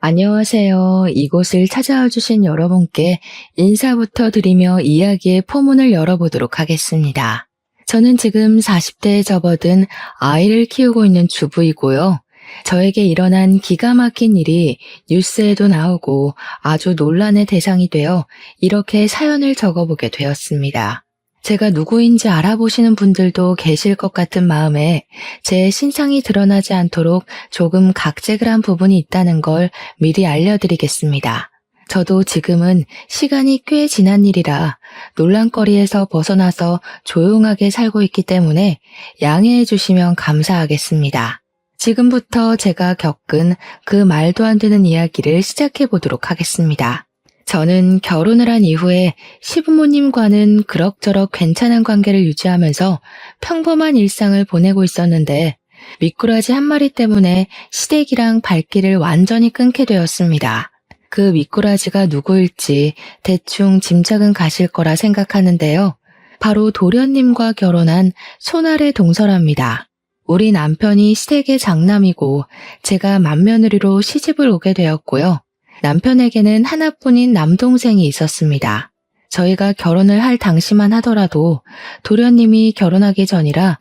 안녕하세요. 이곳을 찾아와 주신 여러분께 인사부터 드리며 이야기의 포문을 열어보도록 하겠습니다. 저는 지금 40대에 접어든 아이를 키우고 있는 주부이고요. 저에게 일어난 기가 막힌 일이 뉴스에도 나오고 아주 논란의 대상이 되어 이렇게 사연을 적어보게 되었습니다. 제가 누구인지 알아보시는 분들도 계실 것 같은 마음에 제 신상이 드러나지 않도록 조금 각색을 한 부분이 있다는 걸 미리 알려드리겠습니다. 저도 지금은 시간이 꽤 지난 일이라 논란거리에서 벗어나서 조용하게 살고 있기 때문에 양해해 주시면 감사하겠습니다. 지금부터 제가 겪은 그 말도 안 되는 이야기를 시작해 보도록 하겠습니다. 저는 결혼을 한 이후에 시부모님과는 그럭저럭 괜찮은 관계를 유지하면서 평범한 일상을 보내고 있었는데 미꾸라지 한 마리 때문에 시댁이랑 발길을 완전히 끊게 되었습니다. 그 미꾸라지가 누구일지 대충 짐작은 가실 거라 생각하는데요. 바로 도련님과 결혼한 손아래 동서랍니다. 우리 남편이 시댁의 장남이고 제가 맏며느리로 시집을 오게 되었고요. 남편에게는 하나뿐인 남동생이 있었습니다. 저희가 결혼을 할 당시만 하더라도 도련님이 결혼하기 전이라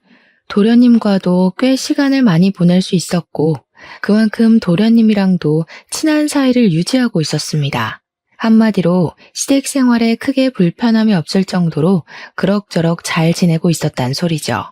도련님과도 꽤 시간을 많이 보낼 수 있었고 그만큼 도련님이랑도 친한 사이를 유지하고 있었습니다. 한마디로 시댁 생활에 크게 불편함이 없을 정도로 그럭저럭 잘 지내고 있었단 소리죠.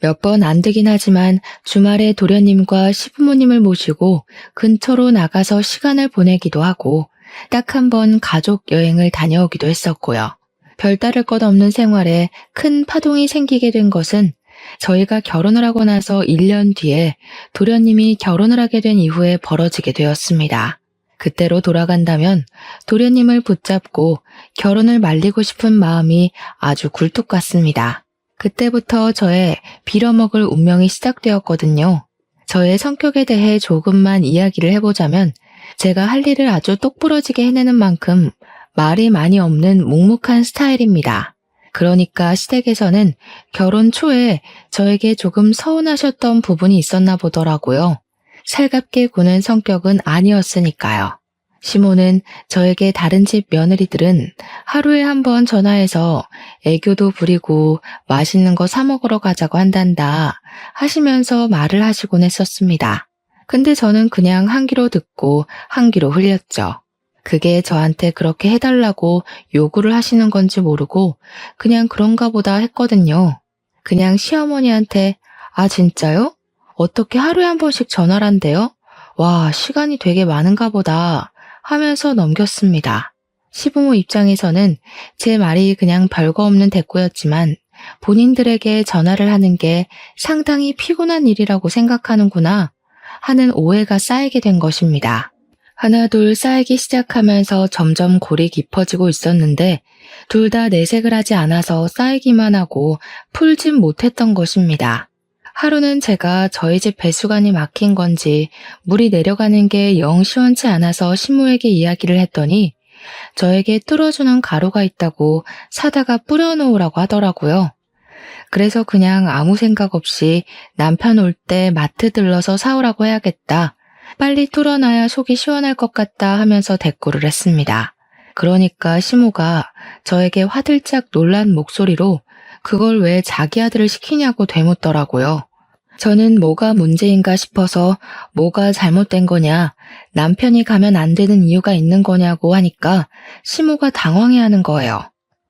몇 번 안 되긴 하지만 주말에 도련님과 시부모님을 모시고 근처로 나가서 시간을 보내기도 하고 딱 한 번 가족 여행을 다녀오기도 했었고요. 별다를 것 없는 생활에 큰 파동이 생기게 된 것은 저희가 결혼을 하고 나서 1년 뒤에 도련님이 결혼을 하게 된 이후에 벌어지게 되었습니다. 그때로 돌아간다면 도련님을 붙잡고 결혼을 말리고 싶은 마음이 아주 굴뚝 같습니다. 그때부터 저의 빌어먹을 운명이 시작되었거든요. 저의 성격에 대해 조금만 이야기를 해보자면 제가 할 일을 아주 똑부러지게 해내는 만큼 말이 많이 없는 묵묵한 스타일입니다. 그러니까 시댁에서는 결혼 초에 저에게 조금 서운하셨던 부분이 있었나 보더라고요. 살갑게 구는 성격은 아니었으니까요. 시모는 저에게 다른 집 며느리들은 하루에 한 번 전화해서 애교도 부리고 맛있는 거 사 먹으러 가자고 한단다 하시면서 말을 하시곤 했었습니다. 근데 저는 그냥 한 귀로 듣고 한 귀로 흘렸죠. 그게 저한테 그렇게 해달라고 요구를 하시는 건지 모르고 그냥 그런가 보다 했거든요. 그냥 시어머니한테 아 진짜요? 어떻게 하루에 한 번씩 전화를 한대요? 와 시간이 되게 많은가 보다 하면서 넘겼습니다. 시부모 입장에서는 제 말이 그냥 별거 없는 대꾸였지만 본인들에게 전화를 하는 게 상당히 피곤한 일이라고 생각하는구나 하는 오해가 쌓이게 된 것입니다. 하나둘 쌓이기 시작하면서 점점 골이 깊어지고 있었는데 둘 다 내색을 하지 않아서 쌓이기만 하고 풀진 못했던 것입니다. 하루는 제가 저희 집 배수관이 막힌 건지 물이 내려가는 게 영 시원치 않아서 시모에게 이야기를 했더니 저에게 뚫어주는 가루가 있다고 사다가 뿌려놓으라고 하더라고요. 그래서 그냥 아무 생각 없이 남편 올 때 마트 들러서 사오라고 해야겠다. 빨리 뚫어놔야 속이 시원할 것 같다 하면서 대꾸를 했습니다. 그러니까 시모가 저에게 화들짝 놀란 목소리로 그걸 왜 자기 아들을 시키냐고 되묻더라고요. 저는 뭐가 문제인가 싶어서 뭐가 잘못된 거냐, 남편이 가면 안 되는 이유가 있는 거냐고 하니까 시모가 당황해하는 거예요.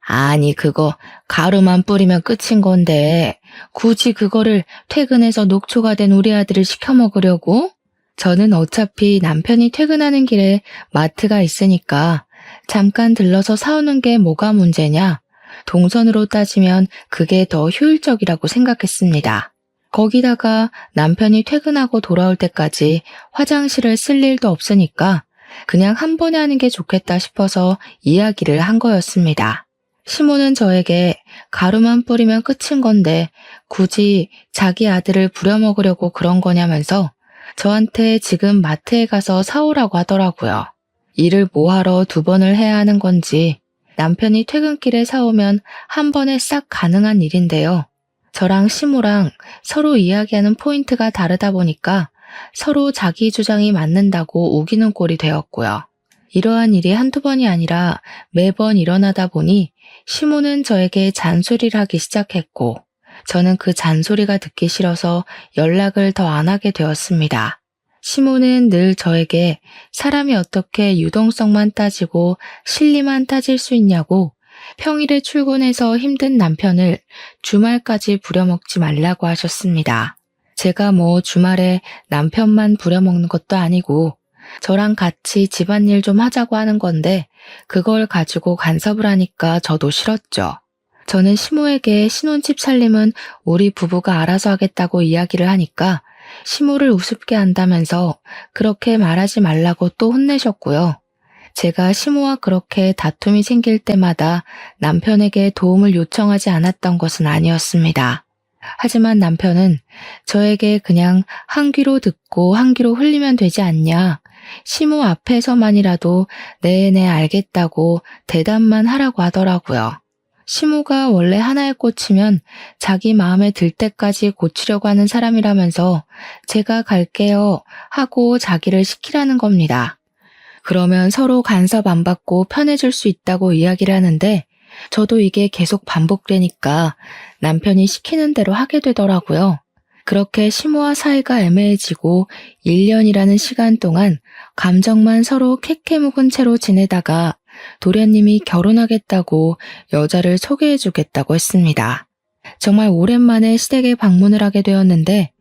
아니 그거 가루만 뿌리면 끝인 건데 굳이 그거를 퇴근해서 녹초가 된 우리 아들을 시켜 먹으려고? 저는 어차피 남편이 퇴근하는 길에 마트가 있으니까 잠깐 들러서 사오는 게 뭐가 문제냐? 동선으로 따지면 그게 더 효율적이라고 생각했습니다. 거기다가 남편이 퇴근하고 돌아올 때까지 화장실을 쓸 일도 없으니까 그냥 한 번에 하는 게 좋겠다 싶어서 이야기를 한 거였습니다. 시모는 저에게 가루만 뿌리면 끝인 건데 굳이 자기 아들을 부려먹으려고 그런 거냐면서 저한테 지금 마트에 가서 사오라고 하더라고요. 일을 뭐하러 2번을 해야 하는 건지 남편이 퇴근길에 사오면 한 번에 싹 가능한 일인데요. 저랑 시모랑 서로 이야기하는 포인트가 다르다 보니까 서로 자기 주장이 맞는다고 우기는 꼴이 되었고요. 이러한 일이 한두 번이 아니라 매번 일어나다 보니 시모는 저에게 잔소리를 하기 시작했고 저는 그 잔소리가 듣기 싫어서 연락을 더 안 하게 되었습니다. 시모는 늘 저에게 사람이 어떻게 유동성만 따지고 실리만 따질 수 있냐고 평일에 출근해서 힘든 남편을 주말까지 부려먹지 말라고 하셨습니다. 제가 뭐 주말에 남편만 부려먹는 것도 아니고 저랑 같이 집안일 좀 하자고 하는 건데 그걸 가지고 간섭을 하니까 저도 싫었죠. 저는 시모에게 신혼집 살림은 우리 부부가 알아서 하겠다고 이야기를 하니까 시모를 우습게 한다면서 그렇게 말하지 말라고 또 혼내셨고요. 제가 시모와 그렇게 다툼이 생길 때마다 남편에게 도움을 요청하지 않았던 것은 아니었습니다. 하지만 남편은 저에게 그냥 한 귀로 듣고 한 귀로 흘리면 되지 않냐, 시모 앞에서만이라도 네네 알겠다고 대답만 하라고 하더라고요. 시모가 원래 하나에 꽂히면 자기 마음에 들 때까지 고치려고 하는 사람이라면서 제가 갈게요 하고 자기를 시키라는 겁니다. 그러면 서로 간섭 안 받고 편해질 수 있다고 이야기를 하는데 저도 이게 계속 반복되니까 남편이 시키는 대로 하게 되더라고요. 그렇게 시모와 사이가 애매해지고 1년이라는 시간 동안 감정만 서로 캐캐 묵은 채로 지내다가 도련님이 결혼하겠다고 여자를 소개해주겠다고 했습니다. 정말 오랜만에 시댁에 방문을 하게 되었는데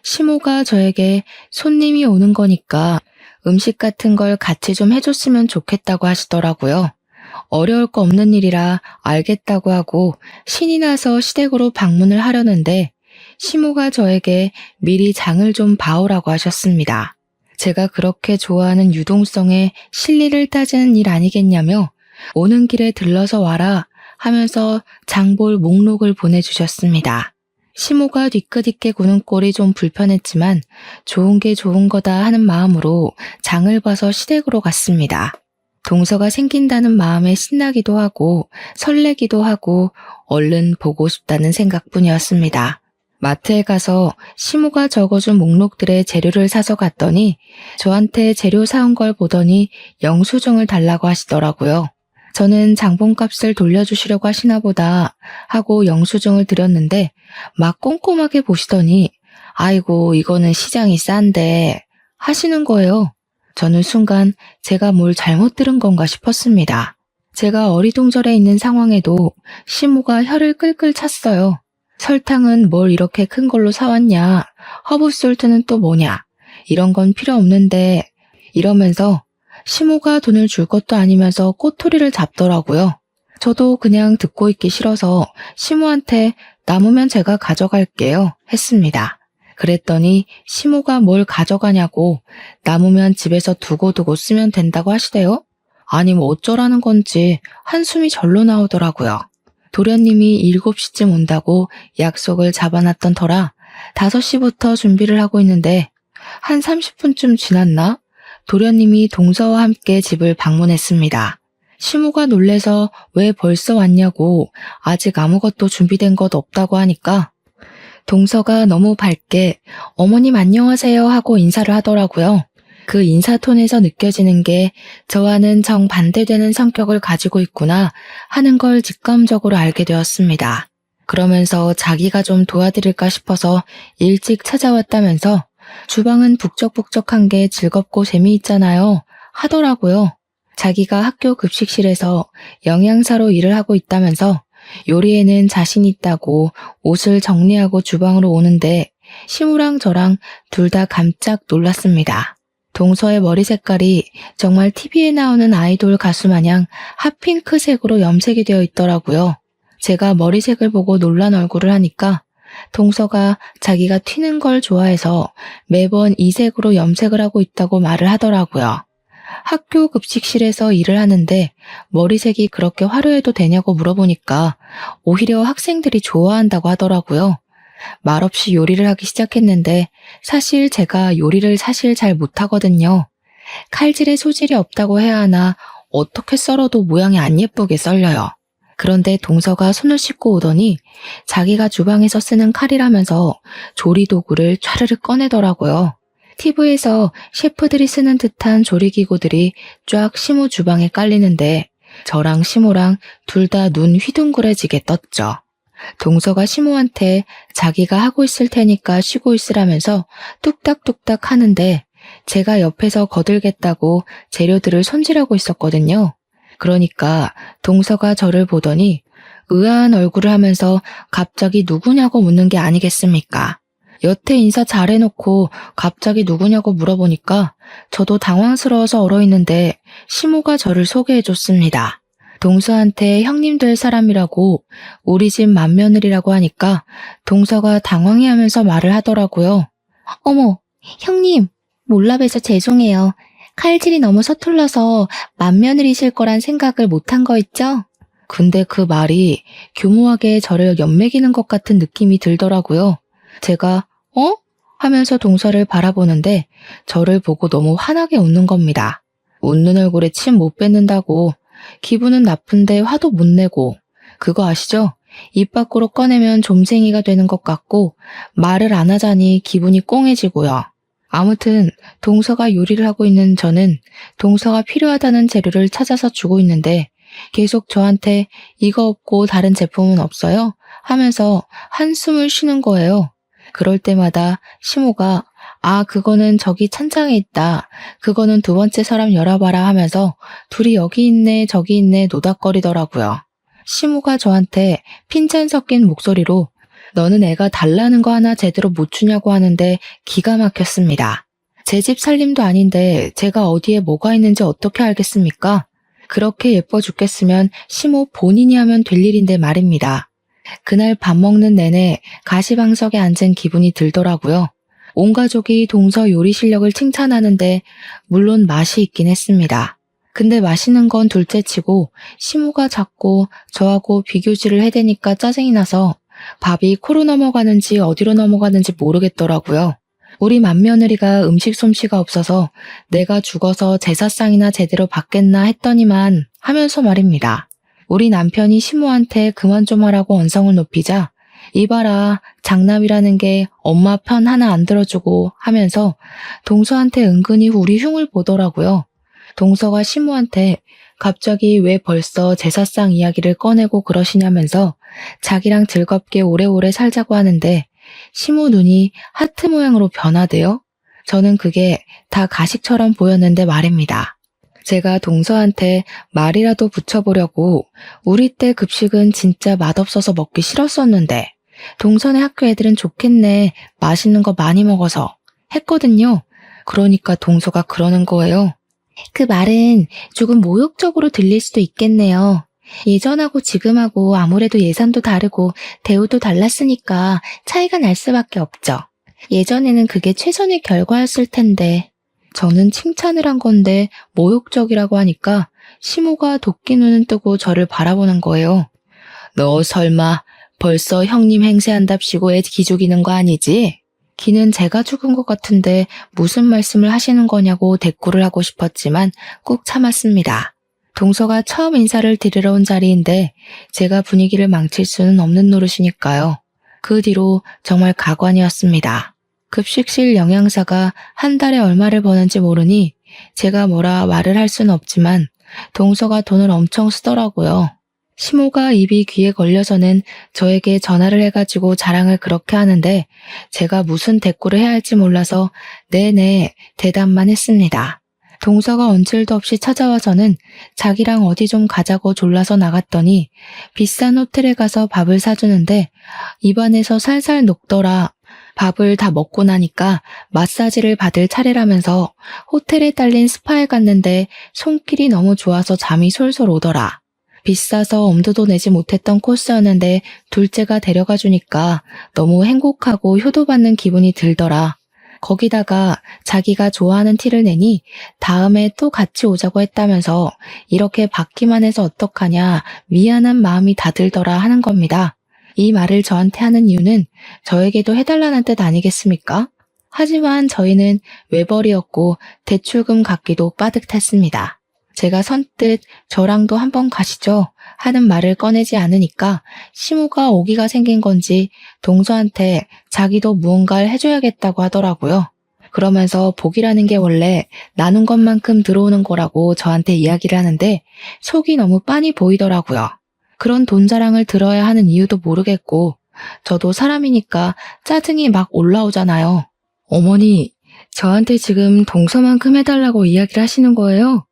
시모가 저에게 손님이 오는 거니까 음식 같은 걸 같이 좀 해줬으면 좋겠다고 하시더라고요. 어려울 거 없는 일이라 알겠다고 하고 신이 나서 시댁으로 방문을 하려는데 시모가 저에게 미리 장을 좀 봐오라고 하셨습니다. 제가 그렇게 좋아하는 유동성에 실리를 따지는 일 아니겠냐며 오는 길에 들러서 와라 하면서 장볼 목록을 보내주셨습니다. 시모가 뒤끝있게 구는 꼴이 좀 불편했지만 좋은 게 좋은 거다 하는 마음으로 장을 봐서 시댁으로 갔습니다. 동서가 생긴다는 마음에 신나기도 하고 설레기도 하고 얼른 보고 싶다는 생각뿐이었습니다. 마트에 가서 시모가 적어준 목록들의 재료를 사서 갔더니 저한테 재료 사온 걸 보더니 영수증을 달라고 하시더라고요. 저는 장본값을 돌려주시려고 하시나 보다 하고 영수증을 드렸는데 막 꼼꼼하게 보시더니 아이고 이거는 시장이 싼데 하시는 거예요. 저는 순간 제가 뭘 잘못 들은 건가 싶었습니다. 제가 어리둥절해 있는 상황에도 시모가 혀를 끌끌 찼어요. 설탕은 뭘 이렇게 큰 걸로 사왔냐, 허브솔트는 또 뭐냐, 이런 건 필요 없는데 이러면서 시모가 돈을 줄 것도 아니면서 꼬투리를 잡더라고요. 저도 그냥 듣고 있기 싫어서 시모한테 남으면 제가 가져갈게요 했습니다. 그랬더니 시모가 뭘 가져가냐고 남으면 집에서 두고두고 쓰면 된다고 하시대요. 아니 뭐 어쩌라는 건지 한숨이 절로 나오더라고요. 도련님이 7시쯤 온다고 약속을 잡아놨던 터라 5시부터 준비를 하고 있는데 한 30분쯤 지났나? 도련님이 동서와 함께 집을 방문했습니다. 시모가 놀래서 왜 벌써 왔냐고 아직 아무것도 준비된 것 없다고 하니까 동서가 너무 밝게 어머님 안녕하세요 하고 인사를 하더라고요. 그 인사톤에서 느껴지는 게 저와는 정반대되는 성격을 가지고 있구나 하는 걸 직감적으로 알게 되었습니다. 그러면서 자기가 좀 도와드릴까 싶어서 일찍 찾아왔다면서 주방은 북적북적한 게 즐겁고 재미있잖아요 하더라고요. 자기가 학교 급식실에서 영양사로 일을 하고 있다면서 요리에는 자신 있다고 옷을 정리하고 주방으로 오는데 시무랑 저랑 둘 다 깜짝 놀랐습니다. 동서의 머리 색깔이 정말 TV에 나오는 아이돌 가수 마냥 핫핑크색으로 염색이 되어 있더라고요. 제가 머리색을 보고 놀란 얼굴을 하니까 동서가 자기가 튀는 걸 좋아해서 매번 이 색으로 염색을 하고 있다고 말을 하더라고요. 학교 급식실에서 일을 하는데 머리색이 그렇게 화려해도 되냐고 물어보니까 오히려 학생들이 좋아한다고 하더라고요. 말없이 요리를 하기 시작했는데 사실 제가 요리를 잘 못하거든요. 칼질에 소질이 없다고 해야 하나 어떻게 썰어도 모양이 안 예쁘게 썰려요. 그런데 동서가 손을 씻고 오더니 자기가 주방에서 쓰는 칼이라면서 조리도구를 촤르르 꺼내더라고요. TV에서 셰프들이 쓰는 듯한 조리기구들이 쫙 시모 주방에 깔리는데 저랑 시모랑 둘 다 눈 휘둥그레지게 떴죠. 동서가 시모한테 자기가 하고 있을 테니까 쉬고 있으라면서 뚝딱뚝딱 하는데 제가 옆에서 거들겠다고 재료들을 손질하고 있었거든요. 그러니까 동서가 저를 보더니 의아한 얼굴을 하면서 갑자기 누구냐고 묻는 게 아니겠습니까? 여태 인사 잘해놓고 갑자기 누구냐고 물어보니까 저도 당황스러워서 얼어있는데 시모가 저를 소개해줬습니다. 동서한테 형님 될 사람이라고 우리 집 맏며느리라고 하니까 동서가 당황해하면서 말을 하더라고요. 어머, 형님, 몰라봬서 죄송해요. 칼질이 너무 서툴러서 맏며느리실 거란 생각을 못한 거 있죠? 근데 그 말이 교모하게 저를 연맥이는 것 같은 느낌이 들더라고요. 제가 하면서 동서를 바라보는데 저를 보고 너무 환하게 웃는 겁니다. 웃는 얼굴에 침 못 뱉는다고 기분은 나쁜데 화도 못 내고 그거 아시죠? 입 밖으로 꺼내면 좀쟁이가 되는 것 같고 말을 안 하자니 기분이 꽁해지고요. 아무튼 동서가 요리를 하고 있는 저는 동서가 필요하다는 재료를 찾아서 주고 있는데 계속 저한테 이거 없고 다른 제품은 없어요? 하면서 한숨을 쉬는 거예요. 그럴 때마다 시모가 그거는 저기 찬장에 있다. 그거는 두 번째 사람 열어봐라 하면서 둘이 여기 있네 저기 있네 노닥거리더라고요. 시모가 저한테 핀잔 섞인 목소리로 너는 애가 달라는 거 하나 제대로 못 주냐고 하는데 기가 막혔습니다. 제 집 살림도 아닌데 제가 어디에 뭐가 있는지 어떻게 알겠습니까? 그렇게 예뻐 죽겠으면 시모 본인이 하면 될 일인데 말입니다. 그날 밥 먹는 내내 가시방석에 앉은 기분이 들더라고요. 온 가족이 동서 요리 실력을 칭찬하는데 물론 맛이 있긴 했습니다. 근데 맛있는 건 둘째치고 시모가 자꾸 저하고 비교질을 해대니까 짜증이 나서 밥이 코로 넘어가는지 어디로 넘어가는지 모르겠더라고요. 우리 맏며느리가 음식 솜씨가 없어서 내가 죽어서 제사상이나 제대로 받겠나 했더니만 하면서 말입니다. 우리 남편이 시모한테 그만 좀 하라고 언성을 높이자 이봐라 장남이라는 게 엄마 편 하나 안 들어주고 하면서 동서한테 은근히 우리 흉을 보더라고요. 동서가 시모한테 갑자기 왜 벌써 제사상 이야기를 꺼내고 그러시냐면서 자기랑 즐겁게 오래오래 살자고 하는데 시모 눈이 하트 모양으로 변하대요. 저는 그게 다 가식처럼 보였는데 말입니다. 제가 동서한테 말이라도 붙여보려고 우리 때 급식은 진짜 맛없어서 먹기 싫었었는데 동서네 학교 애들은 좋겠네 맛있는 거 많이 먹어서 했거든요. 그러니까 동서가 그러는 거예요. 그 말은 조금 모욕적으로 들릴 수도 있겠네요. 예전하고 지금하고 아무래도 예산도 다르고 대우도 달랐으니까 차이가 날 수밖에 없죠. 예전에는 그게 최선의 결과였을 텐데 저는 칭찬을 한 건데 모욕적이라고 하니까 시모가 도끼 눈을 뜨고 저를 바라보는 거예요. 너 설마 벌써 형님 행세한답시고 애 기죽이는 거 아니지? 기는 제가 죽은 것 같은데 무슨 말씀을 하시는 거냐고 대꾸를 하고 싶었지만 꾹 참았습니다. 동서가 처음 인사를 드리러 온 자리인데 제가 분위기를 망칠 수는 없는 노릇이니까요. 그 뒤로 정말 가관이었습니다. 급식실 영양사가 한 달에 얼마를 버는지 모르니 제가 뭐라 말을 할 수는 없지만 동서가 돈을 엄청 쓰더라고요. 시모가 입이 귀에 걸려서는 저에게 전화를 해가지고 자랑을 그렇게 하는데 제가 무슨 대꾸를 해야 할지 몰라서 네네 대답만 했습니다. 동서가 언질도 없이 찾아와서는 자기랑 어디 좀 가자고 졸라서 나갔더니 비싼 호텔에 가서 밥을 사주는데 입안에서 살살 녹더라. 밥을 다 먹고 나니까 마사지를 받을 차례라면서 호텔에 딸린 스파에 갔는데 손길이 너무 좋아서 잠이 솔솔 오더라. 비싸서 엄두도 내지 못했던 코스였는데 둘째가 데려가 주니까 너무 행복하고 효도받는 기분이 들더라. 거기다가 자기가 좋아하는 티를 내니 다음에 또 같이 오자고 했다면서 이렇게 받기만 해서 어떡하냐 미안한 마음이 다 들더라 하는 겁니다. 이 말을 저한테 하는 이유는 저에게도 해달라는 뜻 아니겠습니까? 하지만 저희는 외벌이었고 대출금 갚기도 빠듯했습니다. 제가 선뜻 저랑도 한번 가시죠 하는 말을 꺼내지 않으니까 시모가 오기가 생긴 건지 동서한테 자기도 무언가를 해줘야겠다고 하더라고요. 그러면서 복이라는 게 원래 나눈 것만큼 들어오는 거라고 저한테 이야기를 하는데 속이 너무 빤히 보이더라고요. 그런 돈 자랑을 들어야 하는 이유도 모르겠고 저도 사람이니까 짜증이 막 올라오잖아요. 어머니, 저한테 지금 동서만큼 해달라고 이야기를 하시는 거예요?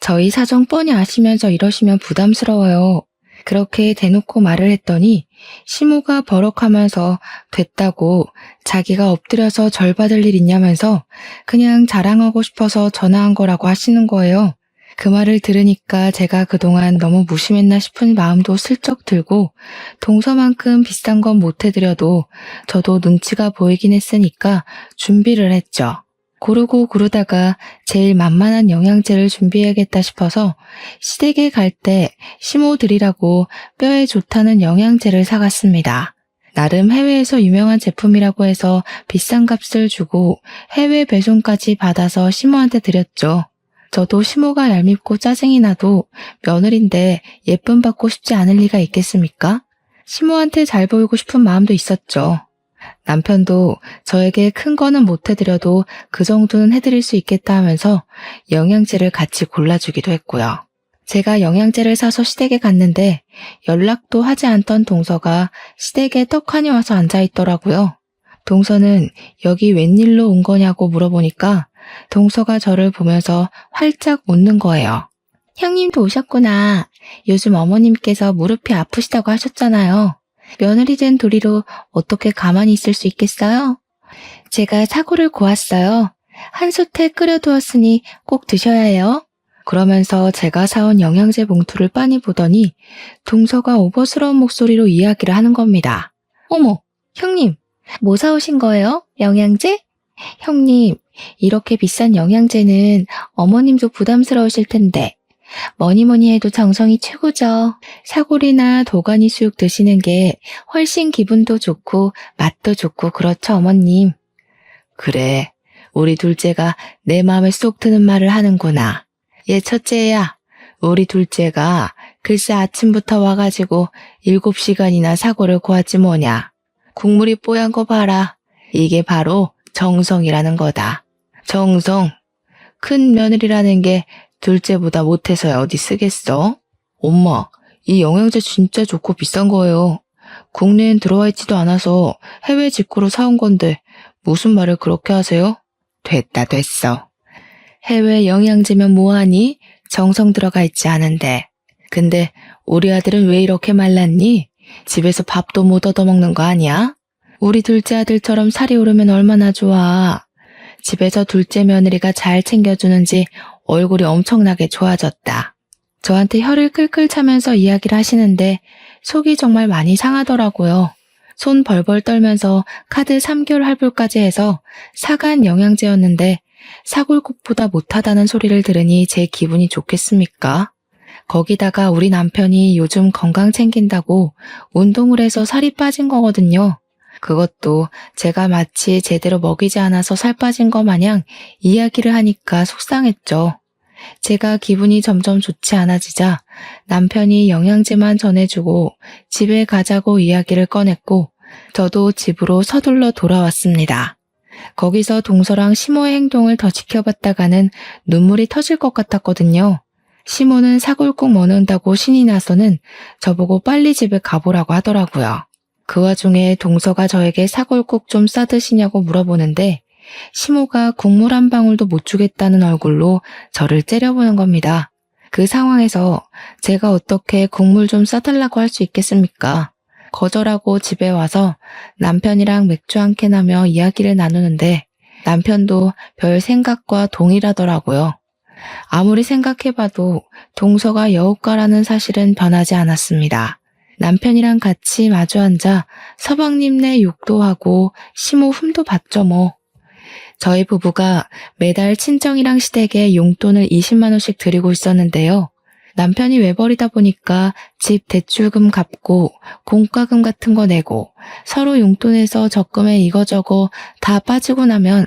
저희 사정 뻔히 아시면서 이러시면 부담스러워요. 그렇게 대놓고 말을 했더니 시모가 버럭하면서 됐다고 자기가 엎드려서 절 받을 일 있냐면서 그냥 자랑하고 싶어서 전화한 거라고 하시는 거예요. 그 말을 들으니까 제가 그동안 너무 무심했나 싶은 마음도 슬쩍 들고 동서만큼 비싼 건 못 해드려도 저도 눈치가 보이긴 했으니까 준비를 했죠. 고르고 고르다가 제일 만만한 영양제를 준비해야겠다 싶어서 시댁에 갈 때 시모들이라고 뼈에 좋다는 영양제를 사갔습니다. 나름 해외에서 유명한 제품이라고 해서 비싼 값을 주고 해외 배송까지 받아서 시모한테 드렸죠. 저도 시모가 얄밉고 짜증이 나도 며느린데 예쁨 받고 싶지 않을 리가 있겠습니까? 시모한테 잘 보이고 싶은 마음도 있었죠. 남편도 저에게 큰 거는 못 해드려도 그 정도는 해드릴 수 있겠다 하면서 영양제를 같이 골라주기도 했고요. 제가 영양제를 사서 시댁에 갔는데 연락도 하지 않던 동서가 시댁에 떡하니 와서 앉아있더라고요. 동서는 여기 웬일로 온 거냐고 물어보니까 동서가 저를 보면서 활짝 웃는 거예요. 형님도 오셨구나. 요즘 어머님께서 무릎이 아프시다고 하셨잖아요. 며느리 된 도리로 어떻게 가만히 있을 수 있겠어요? 제가 사골을 고았어요. 한 솥에 끓여두었으니 꼭 드셔야 해요. 그러면서 제가 사온 영양제 봉투를 빤히 보더니 동서가 오버스러운 목소리로 이야기를 하는 겁니다. 어머, 형님, 뭐 사오신 거예요? 영양제? 형님, 이렇게 비싼 영양제는 어머님도 부담스러우실 텐데 뭐니 해도 정성이 최고죠. 사골이나 도가니 수육 드시는 게 훨씬 기분도 좋고 맛도 좋고 그렇죠, 어머님. 그래, 우리 둘째가 내 마음에 쏙 드는 말을 하는구나. 얘 첫째야, 우리 둘째가 글쎄 아침부터 와가지고 7시간이나 사골을 고았지 뭐냐. 국물이 뽀얀 거 봐라. 이게 바로 정성이라는 거다. 정성. 큰 며느리라는 게 둘째보다 못해서야 어디 쓰겠어? 엄마, 이 영양제 진짜 좋고 비싼 거예요. 국내엔 들어와 있지도 않아서 해외 직구로 사온 건데 무슨 말을 그렇게 하세요? 됐어. 해외 영양제면 뭐하니? 정성 들어가 있지 않은데. 근데 우리 아들은 왜 이렇게 말랐니? 집에서 밥도 못 얻어먹는 거 아니야? 우리 둘째 아들처럼 살이 오르면 얼마나 좋아. 집에서 둘째 며느리가 잘 챙겨주는지 얼굴이 엄청나게 좋아졌다. 저한테 혀를 끌끌 차면서 이야기를 하시는데 속이 정말 많이 상하더라고요. 손 벌벌 떨면서 카드 3개월 할부까지 해서 사간 영양제였는데 사골국보다 못하다는 소리를 들으니 제 기분이 좋겠습니까? 거기다가 우리 남편이 요즘 건강 챙긴다고 운동을 해서 살이 빠진 거거든요. 그것도 제가 마치 제대로 먹이지 않아서 살 빠진 거 마냥 이야기를 하니까 속상했죠. 제가 기분이 점점 좋지 않아지자 남편이 영양제만 전해주고 집에 가자고 이야기를 꺼냈고 저도 집으로 서둘러 돌아왔습니다. 거기서 동서랑 시모의 행동을 더 지켜봤다가는 눈물이 터질 것 같았거든요. 시모는 사골국 먹는다고 신이 나서는 저보고 빨리 집에 가보라고 하더라고요. 그 와중에 동서가 저에게 사골국 좀 싸드시냐고 물어보는데 시모가 국물 한 방울도 못 주겠다는 얼굴로 저를 째려보는 겁니다. 그 상황에서 제가 어떻게 국물 좀 싸달라고 할 수 있겠습니까? 거절하고 집에 와서 남편이랑 맥주 한 캔 하며 이야기를 나누는데 남편도 별 생각과 동일하더라고요. 아무리 생각해봐도 동서가 여우가라는 사실은 변하지 않았습니다. 남편이랑 같이 마주 앉아 서방님네 욕도 하고 시모 흠도 봤죠 뭐. 저희 부부가 매달 친정이랑 시댁에 용돈을 20만 원씩 드리고 있었는데요. 남편이 외벌이다 보니까 집 대출금 갚고 공과금 같은 거 내고 서로 용돈에서 적금에 이거저거 다 빠지고 나면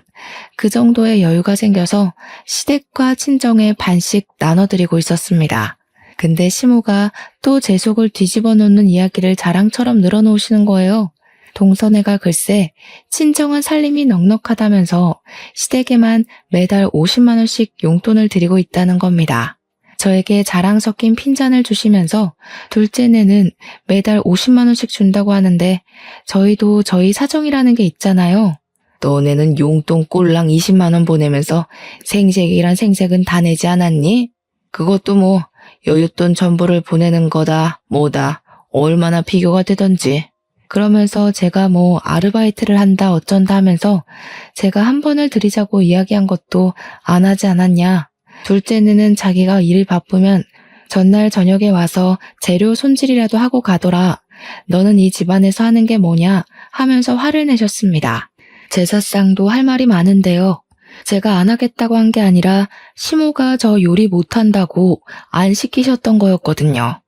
그 정도의 여유가 생겨서 시댁과 친정에 반씩 나눠드리고 있었습니다. 근데 시모가 또 제 속을 뒤집어 놓는 이야기를 자랑처럼 늘어놓으시는 거예요. 동선애가 글쎄 친정은 살림이 넉넉하다면서 시댁에만 매달 50만 원씩 용돈을 드리고 있다는 겁니다. 저에게 자랑 섞인 핀잔을 주시면서 둘째네는 매달 50만 원씩 준다고 하는데 저희도 저희 사정이라는 게 있잖아요. 너네는 용돈 꼴랑 20만 원 보내면서 생색이란 생색은 다 내지 않았니? 그것도 뭐 여윳돈 전부를 보내는 거다 뭐다 얼마나 비교가 되던지. 그러면서 제가 뭐 아르바이트를 한다 어쩐다 하면서 제가 한 번을 드리자고 이야기한 것도 안 하지 않았냐. 둘째는 자기가 일이 바쁘면 전날 저녁에 와서 재료 손질이라도 하고 가더라. 너는 이 집안에서 하는 게 뭐냐 하면서 화를 내셨습니다. 제사상도 할 말이 많은데요. 제가 안 하겠다고 한 게 아니라 시모가 저 요리 못한다고 안 시키셨던 거였거든요.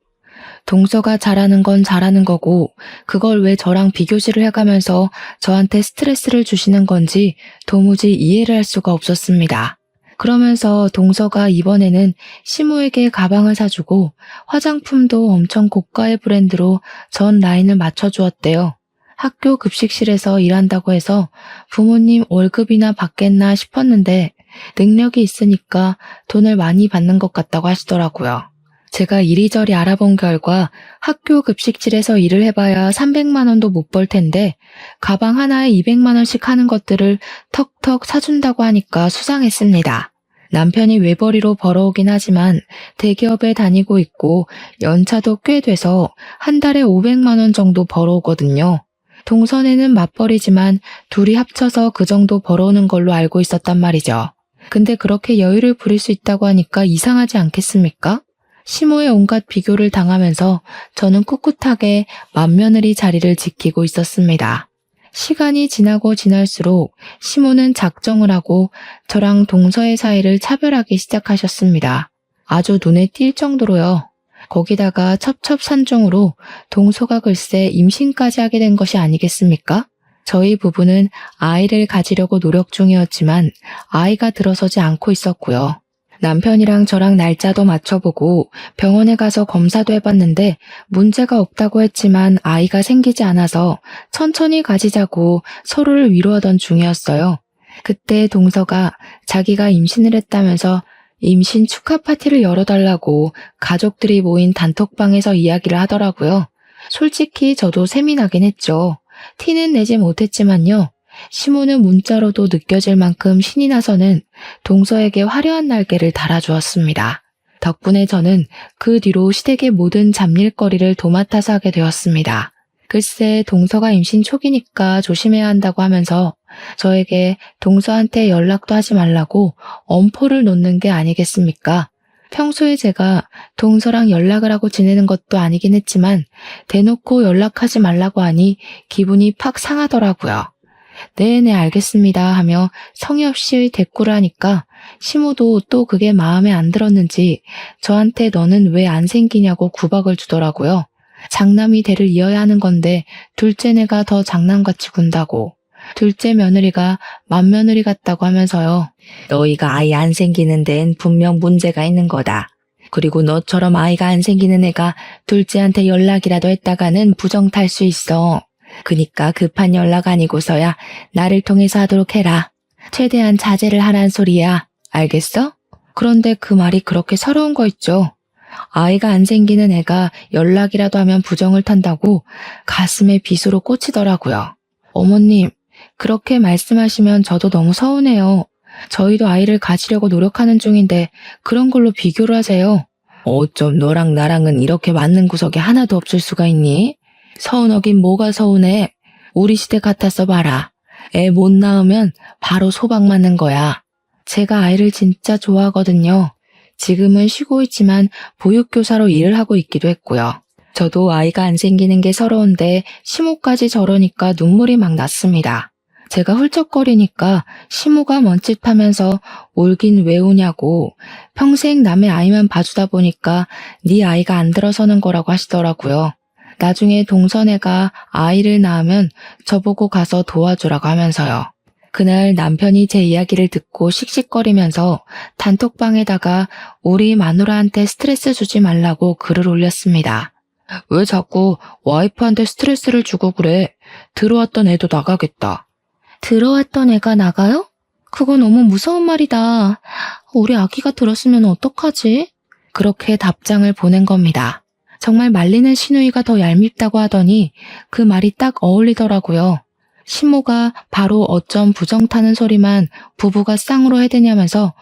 동서가 잘하는 건 잘하는 거고 그걸 왜 저랑 비교질을 해가면서 저한테 스트레스를 주시는 건지 도무지 이해를 할 수가 없었습니다. 그러면서 동서가 이번에는 시모에게 가방을 사주고 화장품도 엄청 고가의 브랜드로 전 라인을 맞춰주었대요. 학교 급식실에서 일한다고 해서 부모님 월급이나 받겠나 싶었는데 능력이 있으니까 돈을 많이 받는 것 같다고 하시더라고요. 제가 이리저리 알아본 결과 학교 급식실에서 일을 해봐야 300만 원도 못 벌 텐데 가방 하나에 200만 원씩 하는 것들을 턱턱 사준다고 하니까 수상했습니다. 남편이 외벌이로 벌어오긴 하지만 대기업에 다니고 있고 연차도 꽤 돼서 한 달에 500만 원 정도 벌어오거든요. 동선에는 맞벌이지만 둘이 합쳐서 그 정도 벌어오는 걸로 알고 있었단 말이죠. 근데 그렇게 여유를 부릴 수 있다고 하니까 이상하지 않겠습니까? 시모의 온갖 비교를 당하면서 저는 꿋꿋하게 맏며느리 자리를 지키고 있었습니다. 시간이 지나고 지날수록 시모는 작정을 하고 저랑 동서의 사이를 차별하기 시작하셨습니다. 아주 눈에 띌 정도로요. 거기다가 첩첩산중으로 동서가 글쎄 임신까지 하게 된 것이 아니겠습니까? 저희 부부는 아이를 가지려고 노력 중이었지만 아이가 들어서지 않고 있었고요. 남편이랑 저랑 날짜도 맞춰보고 병원에 가서 검사도 해봤는데 문제가 없다고 했지만 아이가 생기지 않아서 천천히 가지자고 서로를 위로하던 중이었어요. 그때 동서가 자기가 임신을 했다면서 임신 축하 파티를 열어달라고 가족들이 모인 단톡방에서 이야기를 하더라고요. 솔직히 저도 셈이 나긴 했죠. 티는 내지 못했지만요. 시모는 문자로도 느껴질 만큼 신이 나서는 동서에게 화려한 날개를 달아주었습니다. 덕분에 저는 그 뒤로 시댁의 모든 잡일거리를 도맡아서 하게 되었습니다. 글쎄 동서가 임신 초기니까 조심해야 한다고 하면서 저에게 동서한테 연락도 하지 말라고 엄포를 놓는 게 아니겠습니까? 평소에 제가 동서랑 연락을 하고 지내는 것도 아니긴 했지만 대놓고 연락하지 말라고 하니 기분이 팍 상하더라고요. 네네 알겠습니다 하며 성의 없이 대꾸를 하니까 시모도 또 그게 마음에 안 들었는지 저한테 너는 왜 안 생기냐고 구박을 주더라고요. 장남이 대를 이어야 하는 건데 둘째네가 더 장남같이 군다고. 둘째 며느리가 맏며느리 같다고 하면서요. 너희가 아이 안 생기는 데엔 분명 문제가 있는 거다. 그리고 너처럼 아이가 안 생기는 애가 둘째한테 연락이라도 했다가는 부정 탈 수 있어. 그니까 급한 연락 아니고서야 나를 통해서 하도록 해라. 최대한 자제를 하란 소리야. 알겠어? 그런데 그 말이 그렇게 서러운 거 있죠. 아이가 안 생기는 애가 연락이라도 하면 부정을 탄다고 가슴에 빗으로 꽂히더라고요. 어머님, 그렇게 말씀하시면 저도 너무 서운해요. 저희도 아이를 가지려고 노력하는 중인데 그런 걸로 비교를 하세요. 어쩜 너랑 나랑은 이렇게 맞는 구석이 하나도 없을 수가 있니? 서운하긴 뭐가 서운해. 우리 시대 같았어 봐라. 애 못 낳으면 바로 소박 맞는 거야. 제가 아이를 진짜 좋아하거든요. 지금은 쉬고 있지만 보육교사로 일을 하고 있기도 했고요. 저도 아이가 안 생기는 게 서러운데 시모까지 저러니까 눈물이 막 났습니다. 제가 훌쩍거리니까 시모가 멈칫하면서 울긴 왜 우냐고 평생 남의 아이만 봐주다 보니까 네 아이가 안 들어서는 거라고 하시더라고요. 나중에 동선애가 아이를 낳으면 저보고 가서 도와주라고 하면서요. 그날 남편이 제 이야기를 듣고 씩씩거리면서 단톡방에다가 우리 마누라한테 스트레스 주지 말라고 글을 올렸습니다. 왜 자꾸 와이프한테 스트레스를 주고 그래? 들어왔던 애도 나가겠다. 들어왔던 애가 나가요? 그거 너무 무서운 말이다. 우리 아기가 들었으면 어떡하지? 그렇게 답장을 보낸 겁니다. 정말 말리는 시누이가 더 얄밉다고 하더니 그 말이 딱 어울리더라고요. 시모가 바로 어쩜 부정 타는 소리만 부부가 쌍으로 해대냐면서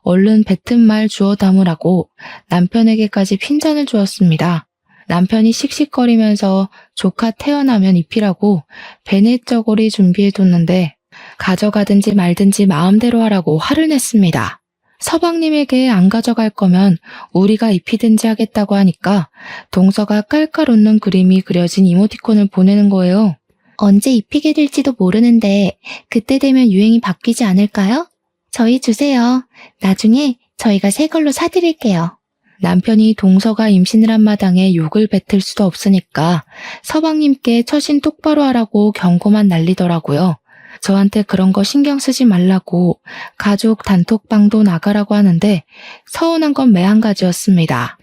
얼른 뱉은 말 주워 담으라고 남편에게까지 핀잔을 주었습니다. 남편이 씩씩거리면서 조카 태어나면 입히라고 베넷 저고리 준비해뒀는데 가져가든지 말든지 마음대로 하라고 화를 냈습니다. 서방님에게 안 가져갈 거면 우리가 입히든지 하겠다고 하니까 동서가 깔깔 웃는 그림이 그려진 이모티콘을 보내는 거예요. 언제 입히게 될지도 모르는데 그때 되면 유행이 바뀌지 않을까요? 저희 주세요. 나중에 저희가 새 걸로 사드릴게요. 남편이 동서가 임신을 한 마당에 욕을 뱉을 수도 없으니까 서방님께 처신 똑바로 하라고 경고만 날리더라고요. 저한테 그런 거 신경 쓰지 말라고 가족 단톡방도 나가라고 하는데 서운한 건 매한 가지였습니다.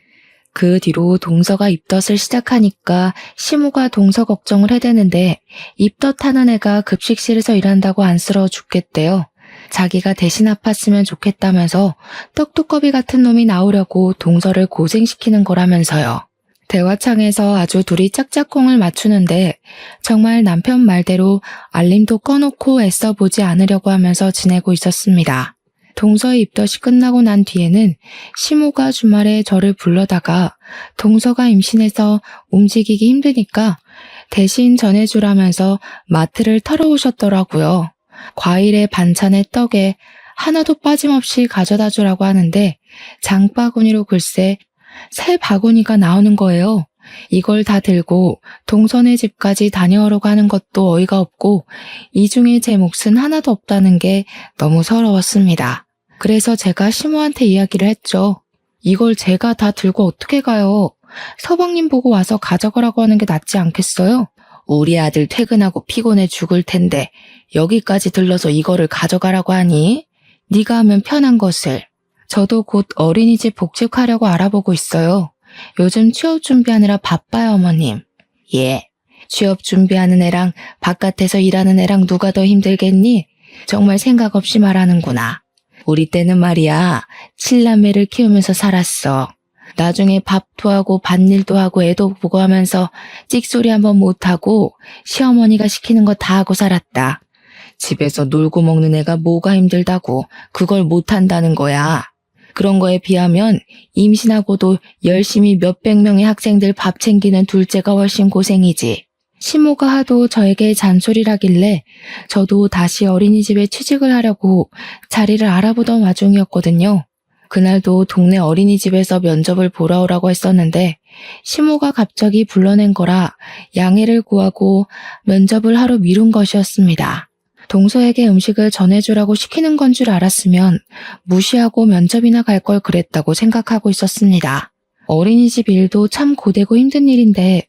그 뒤로 동서가 입덧을 시작하니까 시모가 동서 걱정을 해대는데 입덧하는 애가 급식실에서 일한다고 안쓰러워 죽겠대요. 자기가 대신 아팠으면 좋겠다면서 떡두꺼비 같은 놈이 나오려고 동서를 고생시키는 거라면서요. 대화창에서 아주 둘이 짝짝꿍을 맞추는데 정말 남편 말대로 알림도 꺼놓고 애써 보지 않으려고 하면서 지내고 있었습니다. 동서의 입덧이 끝나고 난 뒤에는 시모가 주말에 저를 불러다가 동서가 임신해서 움직이기 힘드니까 대신 전해주라면서 마트를 털어오셨더라고요. 과일에 반찬에 떡에 하나도 빠짐없이 가져다 주라고 하는데 장바구니로 글쎄 3바구니가 나오는 거예요. 이걸 다 들고 동서네 집까지 다녀오려고 하는 것도 어이가 없고 이 중에 제 몫은 하나도 없다는 게 너무 서러웠습니다. 그래서 제가 시모한테 이야기를 했죠. 이걸 제가 다 들고 어떻게 가요? 서방님 보고 와서 가져가라고 하는 게 낫지 않겠어요? 우리 아들 퇴근하고 피곤해 죽을 텐데 여기까지 들러서 이거를 가져가라고 하니? 네가 하면 편한 것을. 저도 곧 어린이집 복직하려고 알아보고 있어요. 요즘 취업 준비하느라 바빠요, 어머님. 예, 취업 준비하는 애랑 바깥에서 일하는 애랑 누가 더 힘들겠니? 정말 생각 없이 말하는구나. 우리 때는 말이야, 7남매를 키우면서 살았어. 나중에 밥도 하고 밭일도 하고 애도 보고 하면서 찍소리 한번 못하고 시어머니가 시키는 거 다 하고 살았다. 집에서 놀고 먹는 애가 뭐가 힘들다고 그걸 못한다는 거야. 그런 거에 비하면 임신하고도 열심히 몇백 명의 학생들 밥 챙기는 둘째가 훨씬 고생이지. 시모가 하도 저에게 잔소리를 하길래 저도 다시 어린이집에 취직을 하려고 자리를 알아보던 와중이었거든요. 그날도 동네 어린이집에서 면접을 보러 오라고 했었는데 시모가 갑자기 불러낸 거라 양해를 구하고 면접을 하루 미룬 것이었습니다. 동서에게 음식을 전해주라고 시키는 건 줄 알았으면 무시하고 면접이나 갈 걸 그랬다고 생각하고 있었습니다. 어린이집 일도 참 고되고 힘든 일인데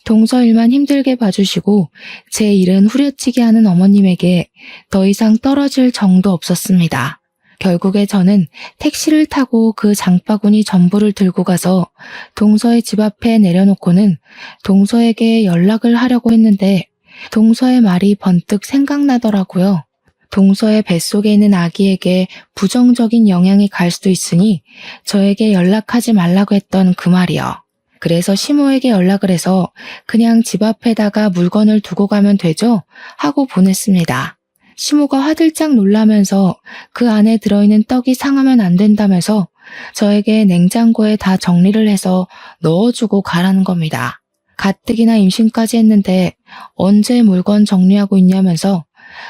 동서 일만 힘들게 봐주시고 제 일은 후려치게 하는 어머님에게 더 이상 떨어질 정도 없었습니다. 결국에 저는 택시를 타고 그 장바구니 전부를 들고 가서 동서의 집 앞에 내려놓고는 동서에게 연락을 하려고 했는데 동서의 말이 번뜩 생각나더라고요. 동서의 뱃속에 있는 아기에게 부정적인 영향이 갈 수도 있으니 저에게 연락하지 말라고 했던 그 말이요. 그래서 시모에게 연락을 해서 그냥 집 앞에다가 물건을 두고 가면 되죠? 하고 보냈습니다. 시모가 화들짝 놀라면서 그 안에 들어있는 떡이 상하면 안 된다면서 저에게 냉장고에 다 정리를 해서 넣어주고 가라는 겁니다. 가뜩이나 임신까지 했는데 언제 물건 정리하고 있냐면서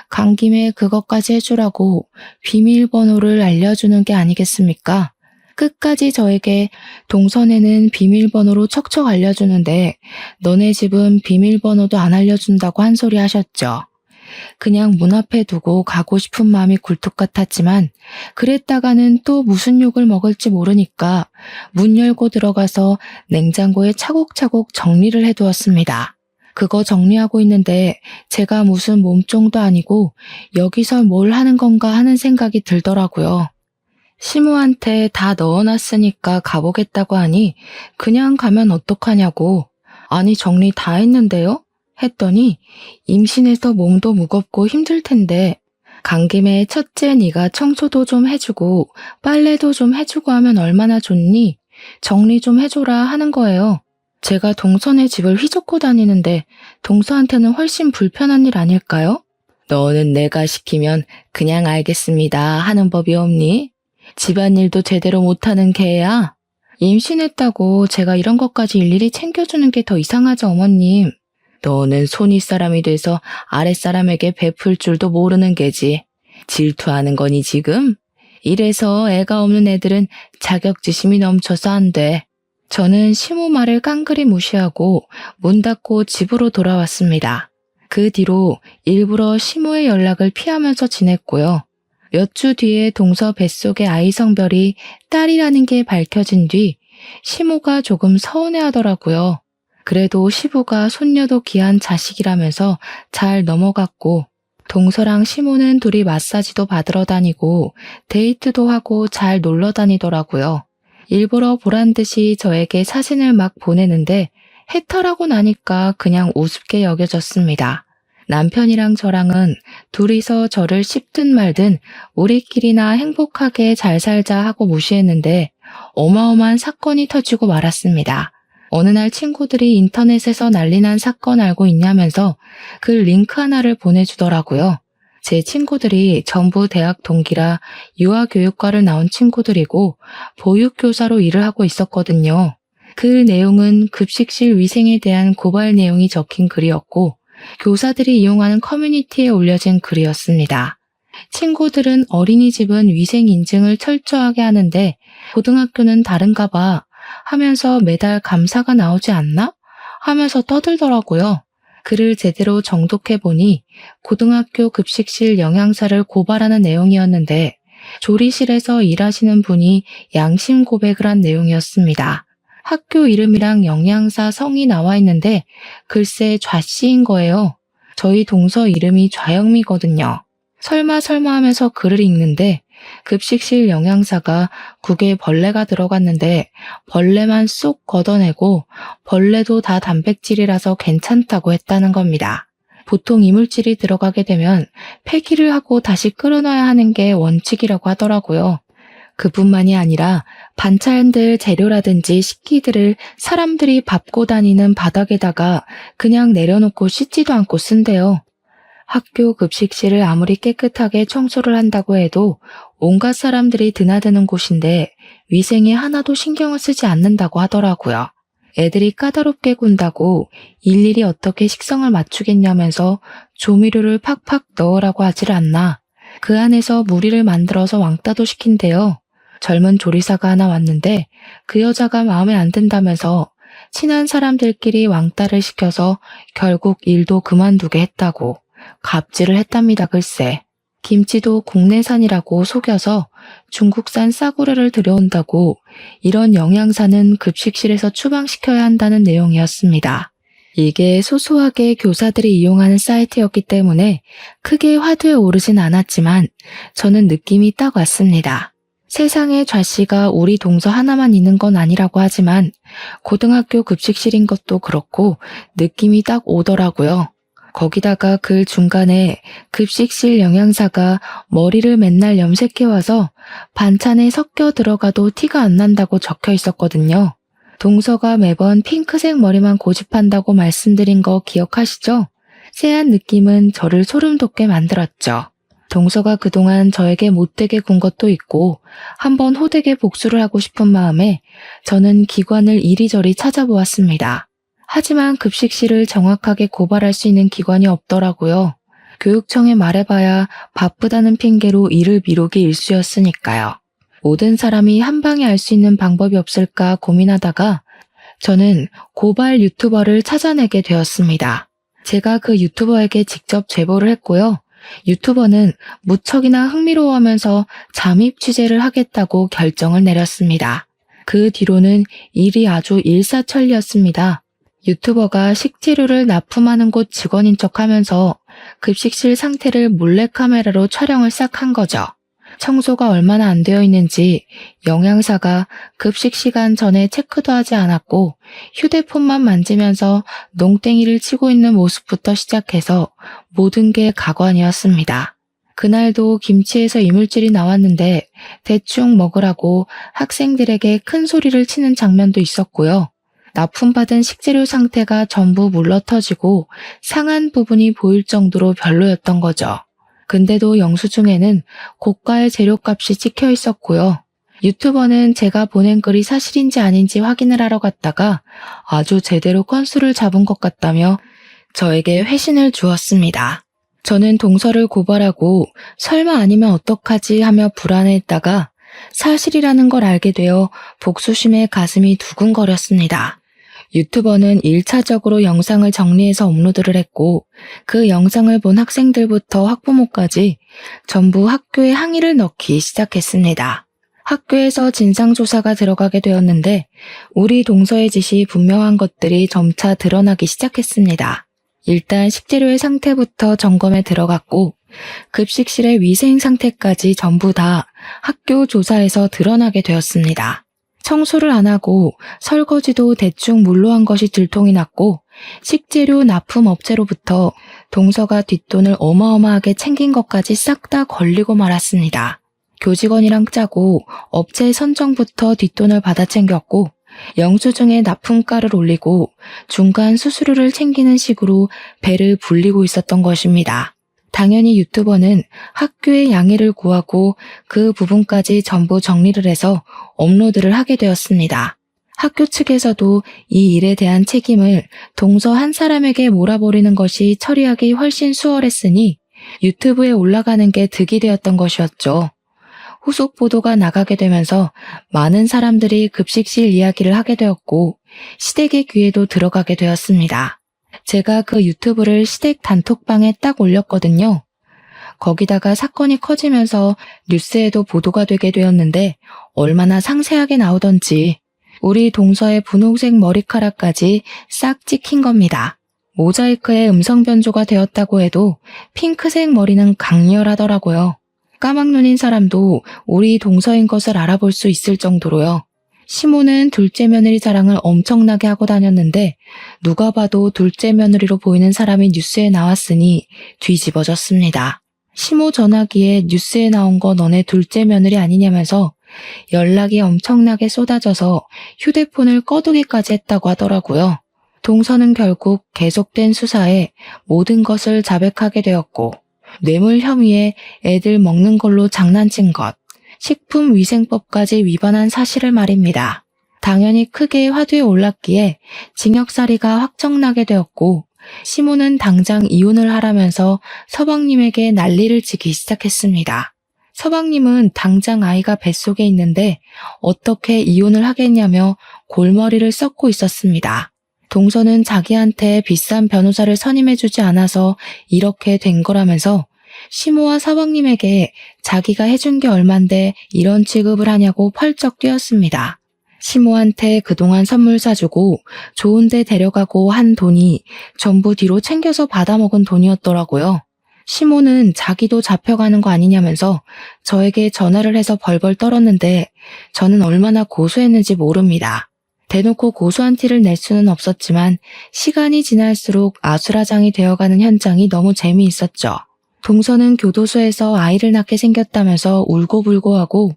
간 김에 그것까지 해주라고 비밀번호를 알려주는 게 아니겠습니까? 끝까지 저에게 동선에는 비밀번호로 척척 알려주는데 너네 집은 비밀번호도 안 알려준다고 한 소리 하셨죠. 그냥 문 앞에 두고 가고 싶은 마음이 굴뚝 같았지만 그랬다가는 또 무슨 욕을 먹을지 모르니까 문 열고 들어가서 냉장고에 차곡차곡 정리를 해두었습니다. 그거 정리하고 있는데 제가 무슨 몸종도 아니고 여기서 뭘 하는 건가 하는 생각이 들더라고요. 시모한테 다 넣어놨으니까 가보겠다고 하니 그냥 가면 어떡하냐고. 아니 정리 다 했는데요? 했더니 임신해서 몸도 무겁고 힘들 텐데 간 김에 첫째 네가 청소도 좀 해주고 빨래도 좀 해주고 하면 얼마나 좋니? 정리 좀 해줘라 하는 거예요. 제가 동서네 집을 휘젓고 다니는데 동서한테는 훨씬 불편한 일 아닐까요? 너는 내가 시키면 그냥 알겠습니다 하는 법이 없니? 집안일도 제대로 못하는 개야. 임신했다고 제가 이런 것까지 일일이 챙겨주는 게 더 이상하죠, 어머님. 너는 손윗사람이 돼서 아랫사람에게 베풀 줄도 모르는 게지. 질투하는 거니 지금? 이래서 애가 없는 애들은 자격지심이 넘쳐서 안 돼. 저는 시모 말을 깡그리 무시하고 문 닫고 집으로 돌아왔습니다. 그 뒤로 일부러 시모의 연락을 피하면서 지냈고요. 몇 주 뒤에 동서 뱃속의 아이 성별이 딸이라는 게 밝혀진 뒤 시모가 조금 서운해하더라고요. 그래도 시부가 손녀도 귀한 자식이라면서 잘 넘어갔고 동서랑 시모는 둘이 마사지도 받으러 다니고 데이트도 하고 잘 놀러 다니더라고요. 일부러 보란 듯이 저에게 사진을 막 보내는데 해탈하고 나니까 그냥 우습게 여겨졌습니다. 남편이랑 저랑은 둘이서 저를 씹든 말든 우리끼리나 행복하게 잘 살자 하고 무시했는데 어마어마한 사건이 터지고 말았습니다. 어느 날 친구들이 인터넷에서 난리난 사건 알고 있냐면서 그 링크 하나를 보내주더라고요. 제 친구들이 전부 대학 동기라 유아교육과를 나온 친구들이고 보육교사로 일을 하고 있었거든요. 그 내용은 급식실 위생에 대한 고발 내용이 적힌 글이었고 교사들이 이용하는 커뮤니티에 올려진 글이었습니다. 친구들은 어린이집은 위생 인증을 철저하게 하는데 고등학교는 다른가 봐 하면서 매달 감사가 나오지 않나? 하면서 떠들더라고요. 글을 제대로 정독해보니 고등학교 급식실 영양사를 고발하는 내용이었는데 조리실에서 일하시는 분이 양심 고백을 한 내용이었습니다. 학교 이름이랑 영양사 성이 나와 있는데 글쎄 좌씨인 거예요. 저희 동서 이름이 좌영미거든요. 설마 하면서 글을 읽는데 급식실 영양사가 국에 벌레가 들어갔는데 벌레만 쏙 걷어내고 벌레도 다 단백질이라서 괜찮다고 했다는 겁니다. 보통 이물질이 들어가게 되면 폐기를 하고 다시 끓여놔야 하는 게 원칙이라고 하더라고요. 그뿐만이 아니라 반찬들 재료라든지 식기들을 사람들이 밟고 다니는 바닥에다가 그냥 내려놓고 씻지도 않고 쓴대요. 학교 급식실을 아무리 깨끗하게 청소를 한다고 해도 온갖 사람들이 드나드는 곳인데 위생에 하나도 신경을 쓰지 않는다고 하더라고요. 애들이 까다롭게 군다고 일일이 어떻게 식성을 맞추겠냐면서 조미료를 팍팍 넣으라고 하질 않나. 그 안에서 무리를 만들어서 왕따도 시킨대요. 젊은 조리사가 하나 왔는데 그 여자가 마음에 안 든다면서 친한 사람들끼리 왕따를 시켜서 결국 일도 그만두게 했다고. 갑질을 했답니다. 글쎄. 김치도 국내산이라고 속여서 중국산 싸구려를 들여온다고 이런 영양사는 급식실에서 추방시켜야 한다는 내용이었습니다. 이게 소소하게 교사들이 이용하는 사이트였기 때문에 크게 화두에 오르진 않았지만 저는 느낌이 딱 왔습니다. 세상에 좌씨가 우리 동서 하나만 있는 건 아니라고 하지만 고등학교 급식실인 것도 그렇고 느낌이 딱 오더라고요. 거기다가 글 중간에 급식실 영양사가 머리를 맨날 염색해와서 반찬에 섞여 들어가도 티가 안 난다고 적혀 있었거든요. 동서가 매번 핑크색 머리만 고집한다고 말씀드린 거 기억하시죠? 쎄한 느낌은 저를 소름 돋게 만들었죠. 동서가 그동안 저에게 못되게 군 것도 있고 한번 호되게 복수를 하고 싶은 마음에 저는 기관을 이리저리 찾아보았습니다. 하지만 급식실을 정확하게 고발할 수 있는 기관이 없더라고요. 교육청에 말해봐야 바쁘다는 핑계로 일을 미루기 일쑤였으니까요. 모든 사람이 한 방에 알 수 있는 방법이 없을까 고민하다가 저는 고발 유튜버를 찾아내게 되었습니다. 제가 그 유튜버에게 직접 제보를 했고요. 유튜버는 무척이나 흥미로워하면서 잠입 취재를 하겠다고 결정을 내렸습니다. 그 뒤로는 일이 아주 일사천리였습니다. 유튜버가 식재료를 납품하는 곳 직원인 척하면서 급식실 상태를 몰래카메라로 촬영을 싹 한 거죠. 청소가 얼마나 안 되어 있는지 영양사가 급식 시간 전에 체크도 하지 않았고 휴대폰만 만지면서 농땡이를 치고 있는 모습부터 시작해서 모든 게 가관이었습니다. 그날도 김치에서 이물질이 나왔는데 대충 먹으라고 학생들에게 큰 소리를 치는 장면도 있었고요. 납품받은 식재료 상태가 전부 물러터지고 상한 부분이 보일 정도로 별로였던 거죠. 근데도 영수증에는 고가의 재료값이 찍혀 있었고요. 유튜버는 제가 보낸 글이 사실인지 아닌지 확인을 하러 갔다가 아주 제대로 건수를 잡은 것 같다며 저에게 회신을 주었습니다. 저는 동서를 고발하고 설마 아니면 어떡하지 하며 불안해했다가 사실이라는 걸 알게 되어 복수심에 가슴이 두근거렸습니다. 유튜버는 1차적으로 영상을 정리해서 업로드를 했고 그 영상을 본 학생들부터 학부모까지 전부 학교에 항의를 넣기 시작했습니다. 학교에서 진상조사가 들어가게 되었는데 우리 동서의 짓이 분명한 것들이 점차 드러나기 시작했습니다. 일단 식재료의 상태부터 점검에 들어갔고 급식실의 위생 상태까지 전부 다 학교 조사에서 드러나게 되었습니다. 청소를 안 하고 설거지도 대충 물로 한 것이 들통이 났고 식재료 납품 업체로부터 동서가 뒷돈을 어마어마하게 챙긴 것까지 싹 다 걸리고 말았습니다. 교직원이랑 짜고 업체 선정부터 뒷돈을 받아 챙겼고 영수증에 납품가를 올리고 중간 수수료를 챙기는 식으로 배를 불리고 있었던 것입니다. 당연히 유튜버는 학교에 양해를 구하고 그 부분까지 전부 정리를 해서 업로드를 하게 되었습니다. 학교 측에서도 이 일에 대한 책임을 동서 한 사람에게 몰아버리는 것이 처리하기 훨씬 수월했으니 유튜브에 올라가는 게 득이 되었던 것이었죠. 후속 보도가 나가게 되면서 많은 사람들이 급식실 이야기를 하게 되었고 시댁의 귀에도 들어가게 되었습니다. 제가 그 유튜브를 시댁 단톡방에 딱 올렸거든요. 거기다가 사건이 커지면서 뉴스에도 보도가 되게 되었는데 얼마나 상세하게 나오던지 우리 동서의 분홍색 머리카락까지 싹 찍힌 겁니다. 모자이크에 음성 변조가 되었다고 해도 핑크색 머리는 강렬하더라고요. 까막눈인 사람도 우리 동서인 것을 알아볼 수 있을 정도로요. 시모는 둘째 며느리 자랑을 엄청나게 하고 다녔는데 누가 봐도 둘째 며느리로 보이는 사람이 뉴스에 나왔으니 뒤집어졌습니다. 시모 전화기에 뉴스에 나온 거 너네 둘째 며느리 아니냐면서 연락이 엄청나게 쏟아져서 휴대폰을 꺼두기까지 했다고 하더라고요. 동서는 결국 계속된 수사에 모든 것을 자백하게 되었고 뇌물 혐의에 애들 먹는 걸로 장난친 것, 식품위생법까지 위반한 사실을 말입니다. 당연히 크게 화두에 올랐기에 징역살이가 확정나게 되었고 시모는 당장 이혼을 하라면서 서방님에게 난리를 치기 시작했습니다. 서방님은 당장 아이가 뱃속에 있는데 어떻게 이혼을 하겠냐며 골머리를 썩고 있었습니다. 동서는 자기한테 비싼 변호사를 선임해주지 않아서 이렇게 된 거라면서 시모와 서방님에게 자기가 해준 게 얼만데 이런 취급을 하냐고 펄쩍 뛰었습니다. 시모한테 그동안 선물 사주고 좋은 데 데려가고 한 돈이 전부 뒤로 챙겨서 받아먹은 돈이었더라고요. 시모는 자기도 잡혀가는 거 아니냐면서 저에게 전화를 해서 벌벌 떨었는데 저는 얼마나 고소했는지 모릅니다. 대놓고 고소한 티를 낼 수는 없었지만 시간이 지날수록 아수라장이 되어가는 현장이 너무 재미있었죠. 동서는 교도소에서 아이를 낳게 생겼다면서 울고불고하고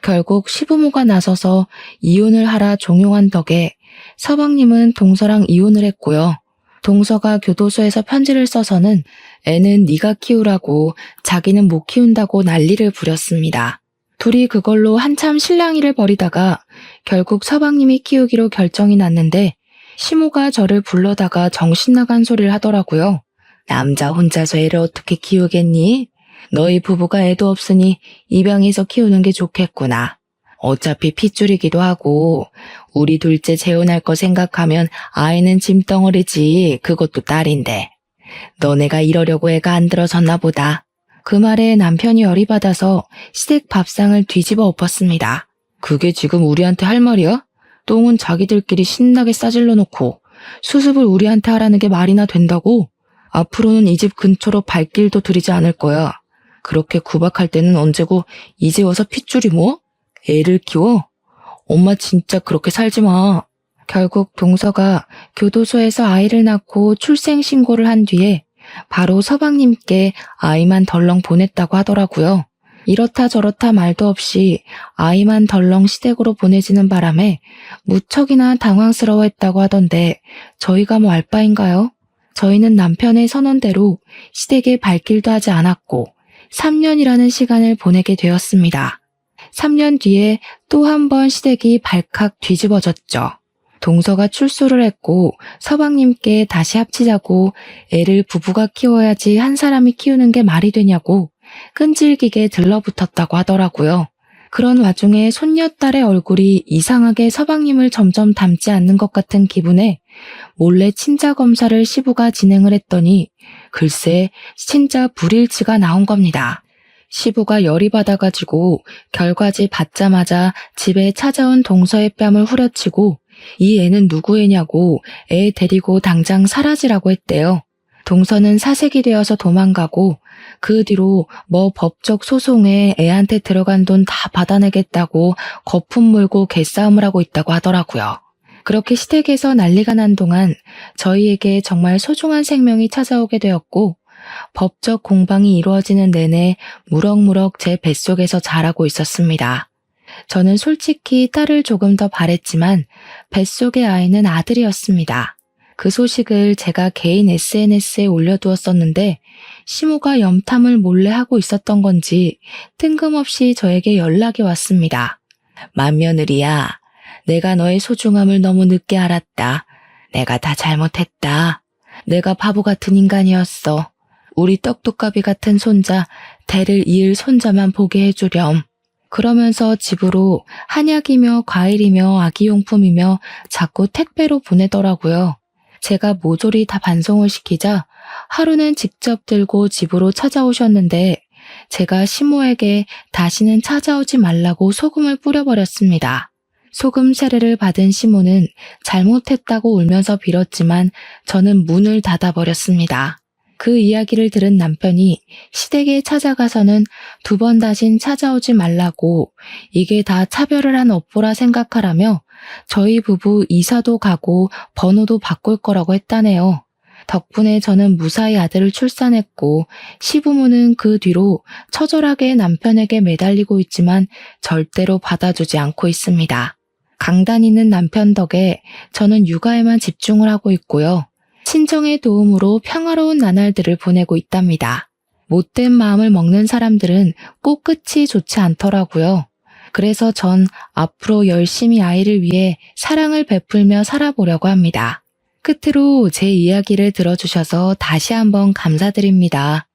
결국 시부모가 나서서 이혼을 하라 종용한 덕에 서방님은 동서랑 이혼을 했고요. 동서가 교도소에서 편지를 써서는 애는 네가 키우라고 자기는 못 키운다고 난리를 부렸습니다. 둘이 그걸로 한참 실랑이를 벌이다가 결국 서방님이 키우기로 결정이 났는데 시모가 저를 불러다가 정신 나간 소리를 하더라고요. 남자 혼자서 애를 어떻게 키우겠니? 너희 부부가 애도 없으니 입양해서 키우는 게 좋겠구나. 어차피 핏줄이기도 하고 우리 둘째 재혼할 거 생각하면 아이는 짐덩어리지 그것도 딸인데. 너네가 이러려고 애가 안 들어졌나 보다. 그 말에 남편이 열이 받아서 시댁 밥상을 뒤집어 엎었습니다. 그게 지금 우리한테 할 말이야? 똥은 자기들끼리 신나게 싸질러 놓고 수습을 우리한테 하라는 게 말이나 된다고? 앞으로는 이 집 근처로 발길도 들이지 않을 거야. 그렇게 구박할 때는 언제고 이제 와서 핏줄이 뭐? 애를 키워? 엄마 진짜 그렇게 살지 마. 결국 동서가 교도소에서 아이를 낳고 출생 신고를 한 뒤에 바로 서방님께 아이만 덜렁 보냈다고 하더라고요. 이렇다 저렇다 말도 없이 아이만 덜렁 시댁으로 보내지는 바람에 무척이나 당황스러워했다고 하던데 저희가 뭐 알 바인가요? 저희는 남편의 선언대로 시댁에 발길도 하지 않았고 3년이라는 시간을 보내게 되었습니다. 3년 뒤에 또 한 번 시댁이 발칵 뒤집어졌죠. 동서가 출소를 했고 서방님께 다시 합치자고 애를 부부가 키워야지 한 사람이 키우는 게 말이 되냐고 끈질기게 들러붙었다고 하더라고요. 그런 와중에 손녀딸의 얼굴이 이상하게 서방님을 점점 닮지 않는 것 같은 기분에 몰래 친자 검사를 시부가 진행을 했더니 글쎄 진짜 불일치가 나온 겁니다. 시부가 열이 받아가지고 결과지 받자마자 집에 찾아온 동서의 뺨을 후려치고 이 애는 누구 애냐고 애 데리고 당장 사라지라고 했대요. 동서는 사색이 되어서 도망가고 그 뒤로 뭐 법적 소송에 애한테 들어간 돈 다 받아내겠다고 거품 물고 개싸움을 하고 있다고 하더라고요. 그렇게 시댁에서 난리가 난 동안 저희에게 정말 소중한 생명이 찾아오게 되었고 법적 공방이 이루어지는 내내 무럭무럭 제 뱃속에서 자라고 있었습니다. 저는 솔직히 딸을 조금 더 바랬지만 뱃속의 아이는 아들이었습니다. 그 소식을 제가 개인 SNS에 올려두었었는데 시모가 염탐을 몰래 하고 있었던 건지 뜬금없이 저에게 연락이 왔습니다. 맏며느리야, 내가 너의 소중함을 너무 늦게 알았다. 내가 다 잘못했다. 내가 바보 같은 인간이었어. 우리 떡두꺼비 같은 손자, 대를 이을 손자만 보게 해주렴. 그러면서 집으로 한약이며 과일이며 아기용품이며 자꾸 택배로 보내더라고요. 제가 모조리 다 반송을 시키자 하루는 직접 들고 집으로 찾아오셨는데 제가 시모에게 다시는 찾아오지 말라고 소금을 뿌려버렸습니다. 소금 세례를 받은 시모는 잘못했다고 울면서 빌었지만 저는 문을 닫아버렸습니다. 그 이야기를 들은 남편이 시댁에 찾아가서는 2번 다신 찾아오지 말라고 이게 다 차별을 한 업보라 생각하라며 저희 부부 이사도 가고 번호도 바꿀 거라고 했다네요. 덕분에 저는 무사히 아들을 출산했고 시부모는 그 뒤로 처절하게 남편에게 매달리고 있지만 절대로 받아주지 않고 있습니다. 강단 있는 남편 덕에 저는 육아에만 집중을 하고 있고요. 친정의 도움으로 평화로운 나날들을 보내고 있답니다. 못된 마음을 먹는 사람들은 꼭 끝이 좋지 않더라고요. 그래서 전 앞으로 열심히 아이를 위해 사랑을 베풀며 살아보려고 합니다. 끝으로 제 이야기를 들어주셔서 다시 한번 감사드립니다.